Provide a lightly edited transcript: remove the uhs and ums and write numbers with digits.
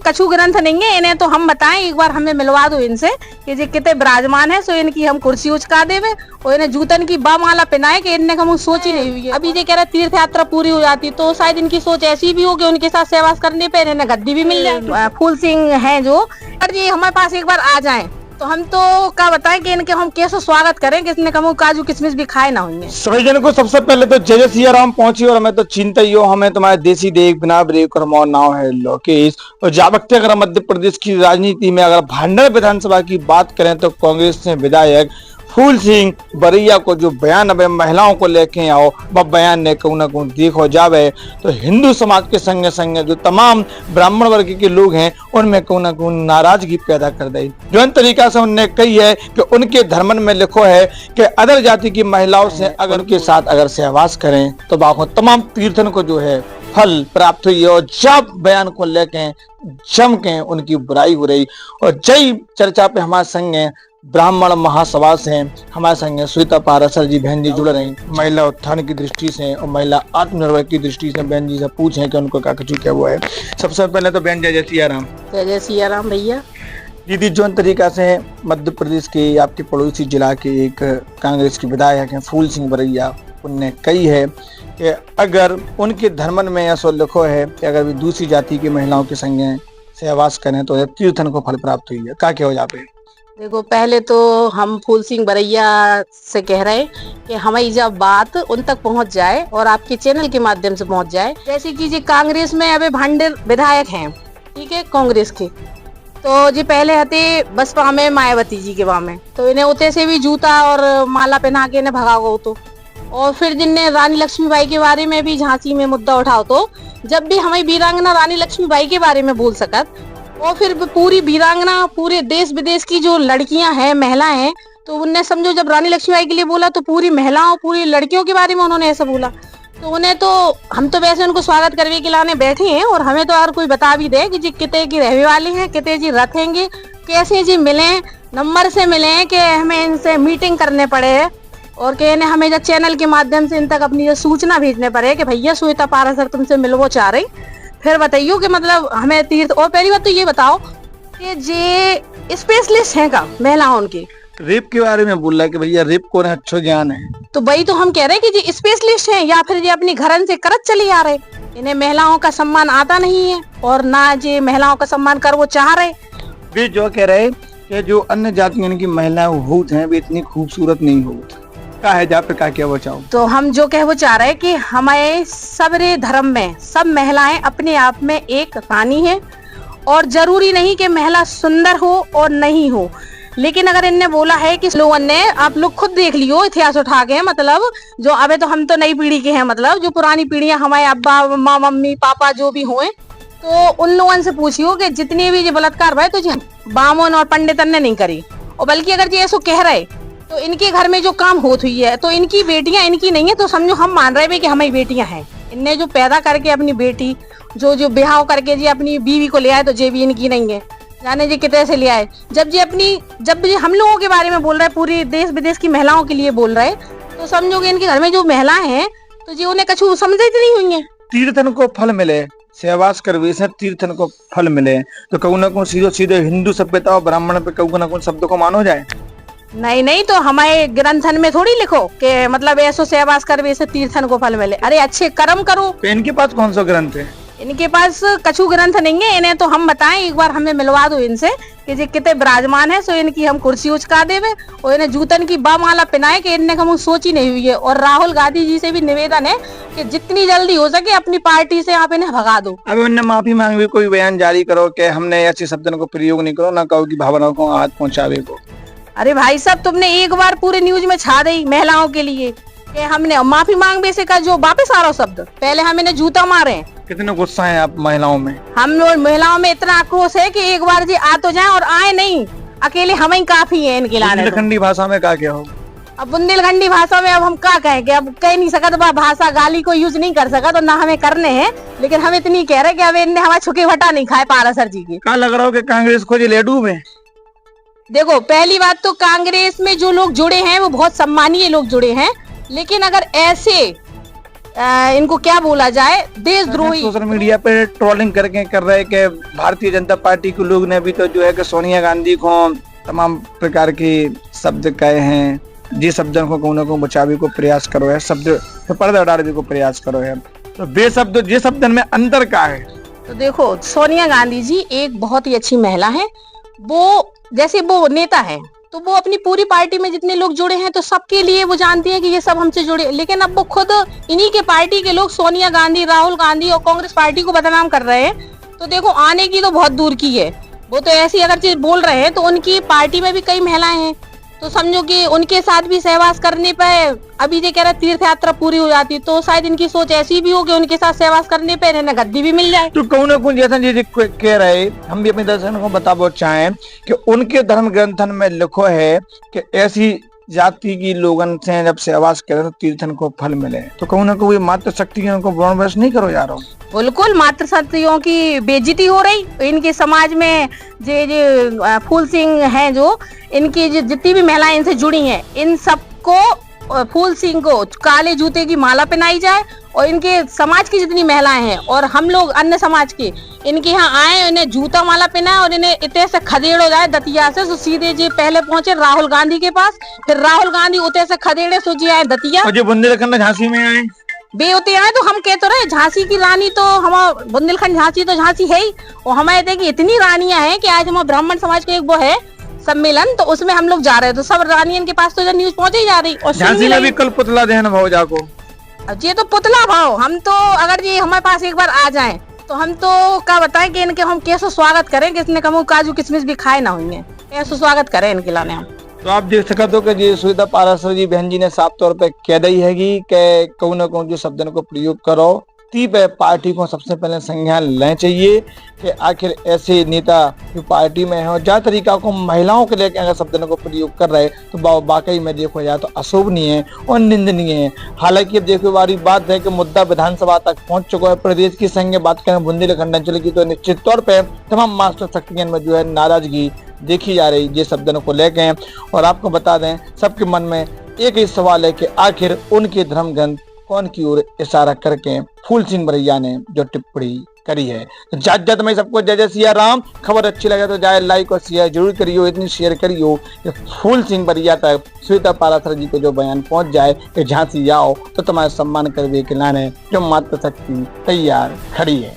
कछु ग्रंथ नहीं है, इन्हें तो हम बताएं, एक बार हमें मिलवा दो इनसे कि जे कितने विराजमान है, सो इनकी हम कुर्सी उचका देवे और इन्हें जूतन की माला पहनाए कि इनने हम सोच ही नहीं हुई है। अभी ये कह रहे तीर्थ यात्रा पूरी हो जाती तो शायद इनकी सोच ऐसी भी हो कि उनके साथ सहवास करने पे इन्हें गद्दी भी मिल जाए। फूल सिंह है जो, अगर ये हमारे पास एक बार आ जाए तो हम तो क्या बताएं कि इनके हम कैसे स्वागत करें कि इसने कमो काजू किशमिश भी खाए ना होंगे। सभी जन को सबसे पहले तो जय जय सिया राम पहुंची और हमें तो चिंता ही हो, हमें तुम्हारे देसी देख बिना ब्रेक और मौन नाव है लोकेश। और जाबकते अगर मध्य प्रदेश की राजनीति में अगर भांडर विधानसभा की बात करें तो कांग्रेस ने विधायक फूल सिंह बरैया को जो बयान अब महिलाओं को लेके आओ, वह बयान ने कहूँ ना कहूँ देखो जावे तो हिंदू समाज के संगे संगे जो तमाम ब्राह्मण वर्ग के लोग हैं उनमें कहूँ ना कहूँ नाराजगी पैदा कर दी। जो इन तरीका से उन्होंने कही है कि उनके धर्मन में लिखो है कि अदर जाति की महिलाओं से अगर उनके साथ अगर सहवास करें तो बाकी तमाम तीर्थन को जो है फल प्राप्त हुई। और जब बयान को लेके जम के उनकी बुराई हो रही और जय चर्चा पे हमारे संगे ब्राह्मण महासभा से हमारे संगे श्वेता पाराशर जी बहन जी जुड़ रही, महिला उत्थान की दृष्टि से और महिला आत्मनिर्भर की दृष्टि से बहन जी से पूछे कि उनको क्या कुछ क्या हुआ है। सबसे पहले तो बहन जय जय सिया राम। जय जय सिया राम भैया। दीदी, जो तरीका से मध्य प्रदेश के आपके पड़ोसी जिला के एक कांग्रेस के विधायक हैं फूल सिंह बरैया, उनने कही है कि अगर उनके धर्मन में ऐसा लिखो है कि अगर भी दूसरी जाति की महिलाओं के संगे सहवास करें तो तीर्थन को फल प्राप्त हुई है, क्या क्या हो जाते। देखो, पहले तो हम फूल सिंह बरैया से कह रहे हैं कि हमारी जब बात उन तक पहुंच जाए और आपके चैनल के माध्यम से पहुंच जाए, जैसे कि जी कांग्रेस में अभी भांडर विधायक हैं, ठीक है, कांग्रेस के, तो जी पहले हते बसपा में मायावती जी के वहां में, तो इन्हें उते से भी जूता और माला पहना के इन्हें भगाओ तो, और फिर जिनने रानी लक्ष्मीबाई के बारे में भी झांसी में मुद्दा उठाओ तो जब भी हमारी वीरांगना रानी लक्ष्मीबाई के बारे में बोल सकत और फिर पूरी वीरांगना पूरे देश विदेश की जो लड़कियां हैं महिलाएं हैं, तो उनने समझो जब रानी लक्ष्मीबाई के लिए बोला तो पूरी महिलाओं पूरी लड़कियों के बारे में उन्होंने ऐसा बोला, तो उन्हें तो हम तो वैसे उनको स्वागत करने के लाने बैठे हैं और हमें तो अगर कोई बता भी दे कि जी कितने की रहने वाले हैं, कितने जी रखेंगे, कैसे जी मिले, नंबर से मिले कि हमें इनसे मीटिंग करने पड़े है और कि इन्हें हमें जब चैनल के माध्यम से इन तक अपनी सूचना भेजने पड़े कि भैया श्वेता पाराशर तुमसे मिलवो चाह रही, फिर बताइयो कि मतलब हमें तीर्थ। और पहली बात तो ये बताओ कि जे स्पेशलिस्ट हैं का महिलाओं के रेप के बारे में बोल रहा है कि भैया रेप को अच्छा ज्ञान है, तो भाई तो हम कह रहे हैं कि जी स्पेशलिस्ट हैं या फिर ये अपनी घरन से करत चली आ रहे, इन्हें महिलाओं का सम्मान आता नहीं है और ना जी महिलाओं का सम्मान कर वो चाह रहे। वे जो कह रहे कि जो अन्य जातियों की महिलाएं होती हैं वे इतनी खूबसूरत नहीं होती, क्या है जा पे क्या बचाओ। तो हम जो कह वो चाह रहे हैं कि हमारे सबरे धर्म में सब महिलाएं अपने आप में एक रानी है और जरूरी नहीं कि महिला सुंदर हो और नहीं हो, लेकिन अगर इनने बोला है कि लोगों ने, आप लोग खुद देख लियो इतिहास उठा के, मतलब जो अबे तो हम तो नई पीढ़ी के हैं, मतलब जो पुरानी पीढ़ियां हमारे अब्बा माँ मम्मी पापा जो भी हुए, तो उन लोगों से पूछियो कि जितने भी ये बलात्कार भाई तो बामन और पंडितन ने नहीं करी, और बल्कि अगर ये ऐसा कह रहे तो इनके घर में जो काम होत हुई है तो इनकी बेटियां इनकी नहीं है, तो समझो हम मान रहे हैं कि हमारी बेटियां हैं, इनने जो पैदा करके अपनी बेटी जो ब्याह करके जी अपनी बीवी को ले आए तो ये भी इनकी नहीं है, जाने जी कितने से ले आए। जब जी हम लोगों के बारे में बोल रहे, पूरी देश विदेश की महिलाओं के लिए बोल रहे, तो समझो कि इनके घर में जो महिलाएं हैं तो जी उन्हें कछु समझ नहीं हुई है। तीर्थन को फल मिले, सहवास करवे से तीर्थन को फल मिले, तो कहूँ ना कहूँ सीधे सीधे हिंदू सभ्यता और ब्राह्मण पे कहूँ ना कहूँ शब्द को मानो जाए। नहीं, तो हमारे ग्रंथन में थोड़ी लिखो कि मतलब ऐसो सहवास करवे से तीर्थन को फल मिले, अरे अच्छे कर्म करो। तो इनके पास कौन सा ग्रंथ है? इनके पास कछु ग्रंथ नहीं है, इन्हें तो हम बताएं, एक बार हमें मिलवा दो इनसे कि जी कितने विराजमान है, सो इनकी हम कुर्सी उचका देवे और इन्हें जूतन की माला पहनाए कि इनने हम सोच ही नहीं हुई है। और राहुल गांधी जी से भी निवेदन है कि जितनी जल्दी हो सके अपनी पार्टी से आप इन्हें भगा दो। अब उन्हें माफी मांगी, कोई बयान जारी करो कि हमने ऐसे शब्दों को प्रयोग नहीं करो, ना कहो कि भावनाओं को हाथ पहुंचावे को। अरे भाई साहब, तुमने एक बार पूरे न्यूज में छा दी महिलाओं के लिए कि हमने माफी मांग से का जो वापस आ रहा शब्द, पहले हम इन्हें जूता मारे। कितने गुस्सा है आप महिलाओं में? हम लोग महिलाओं में इतना आक्रोश है कि एक बार जी आ तो जाए और आए नहीं, अकेले हम ही काफी है इनके लाने। बुंदेलखंडी भाषा में क्या हो? अब बुंदेलखंडी भाषा में अब हम क्या कहें कि अब कह नहीं सकत, भाषा गाली को यूज नहीं कर सकत और ना हमें करने हैं, लेकिन हम इतनी कह रहे कि अब इनने हमारे छुके भट्टा नहीं खाए पाराशर जी की। क्या लग रहा हो कि कांग्रेस को लेडू में? देखो, पहली बात तो कांग्रेस में जो लोग जुड़े हैं वो बहुत सम्मानीय लोग जुड़े हैं, लेकिन अगर ऐसे इनको क्या बोला जाए, देशद्रोही। सोशल मीडिया पे ट्रोलिंग करके कर रहे कि भारतीय जनता पार्टी के लोग ने भी तो जो है कि सोनिया गांधी को तमाम प्रकार के शब्द कहे हैं, जिस शब्दों को कौन को बचावे को प्रयास करो है, शब्द पे पर्दा डालने को प्रयास करो है, तो बे शब्द जिस शब्द में अंतर का है। तो देखो, सोनिया गांधी जी एक बहुत ही अच्छी महिला है। वो जैसे वो नेता है तो वो अपनी पूरी पार्टी में जितने लोग जुड़े हैं तो सबके लिए वो जानती है कि ये सब हमसे जुड़े, लेकिन अब वो खुद इन्हीं के पार्टी के लोग सोनिया गांधी, राहुल गांधी और कांग्रेस पार्टी को बदनाम कर रहे हैं। तो देखो, आने की तो बहुत दूर की है, वो तो ऐसी अगर चीज बोल रहे हैं तो उनकी पार्टी में भी कई महिलाएं हैं, तो समझो कि उनके साथ भी सहवास करने पे अभी जो कह रहे तीर्थ यात्रा पूरी हो जाती, तो शायद इनकी सोच ऐसी भी हो कि उनके साथ सहवास करने पे इन्हें गद्दी भी मिल जाए। तो कौन कौन जैसा जी कह रहे, हम भी अपने दर्शकों को बताबो चाहें कि उनके धर्म ग्रंथन में लिखो है कि ऐसी जाति की लोगन से जब सहवास करे तो तीर्थन को फल मिले, तो कहूँ ना कोई मात्र शक्ति उनको वर्णवश नहीं करो जा रहा हूँ। बिल्कुल, मात्र शक्तियों की बेइज्जती हो रही इनके समाज में। जे फूल सिंह हैं, जो इनकी जितनी भी महिलाएं इनसे जुड़ी हैं, इन सबको फूल सिंह को काले जूते की माला पहनाई जाए, और इनके समाज की जितनी महिलाएं हैं और हम लोग अन्य समाज के इनके यहाँ आए, इन्हें जूता माला पहनाए और इन्हें इतने से खदेड़ हो जाए दतिया से, तो सीधे जी पहले पहुंचे राहुल गांधी के पास, फिर राहुल गांधी उतने से खदेड़े सो जी आए दतिया, और जो बुंदेलखंड झांसी में आए बे होते हैं। तो हम कहते रहे झांसी की रानी तो हम बुंदेलखंड झांसी तो झांसी है ही, और हमारे देखिए इतनी रानियां हैं कि आज हम ब्राह्मण समाज के एक वो है सम्मेलन, तो उसमें हम लोग जा रहे हैं, तो सब रानियन के पास तो जब न्यूज पहुंचे ही जा रही। और झांसी में भी कल पुतला दहन भाव जाको, ये तो पुतला भाव, हम तो अगर ये हमारे पास एक बार आ जाए तो हम तो क्या बताएं कि इनके हम कैसे स्वागत करें, कि इसने कमो काजू किशमिश भी खाए ना हुई, कैसे स्वागत करें इनके लाने हम। तो आप देख सकते हो कि जी सुनीता पाराशर जी बहन जी ने साफ तौर पे कह दी है कि कहूँ ना कहूँ जो शब्दों को प्रयोग करो ती पे पार्टी को सबसे पहले संज्ञान लेना चाहिए कि आखिर ऐसे नेता जो पार्टी में है जा तरीका को महिलाओं के लेकर अगर शब्दों को प्रयोग कर रहे तो वाकई में देखो जाए तो अशोभनीय है और निंदनीय है। हालांकि अब देखो वाली बात है कि मुद्दा विधानसभा तक पहुंच चुका है। प्रदेश की संघ बात करें बुंदेलखंड अंचल की, तो निश्चित तौर पर तमाम मास्टर शक्तियां में जो है नाराजगी देखी जा रही ये शब्दों को लेके। और आपको बता दें सबके मन में एक ही सवाल है कि आखिर उनके धर्म ग्रंथ कौन की ओर इशारा करके फूल सिंह बरैया ने जो टिप्पणी करी है। जज में सबको जय जय सिया राम। खबर अच्छी लगे तो जाए लाइक और शेयर जरूर करियो, इतनी शेयर करियो कि फूल सिंह बरैया तक सुनीता पाराशर जी को जो बयान पहुंच जाए कि झांसी जाओ तो तुम्हारे सम्मान करने के लाने जो मातृशक्ति तैयार खड़ी है।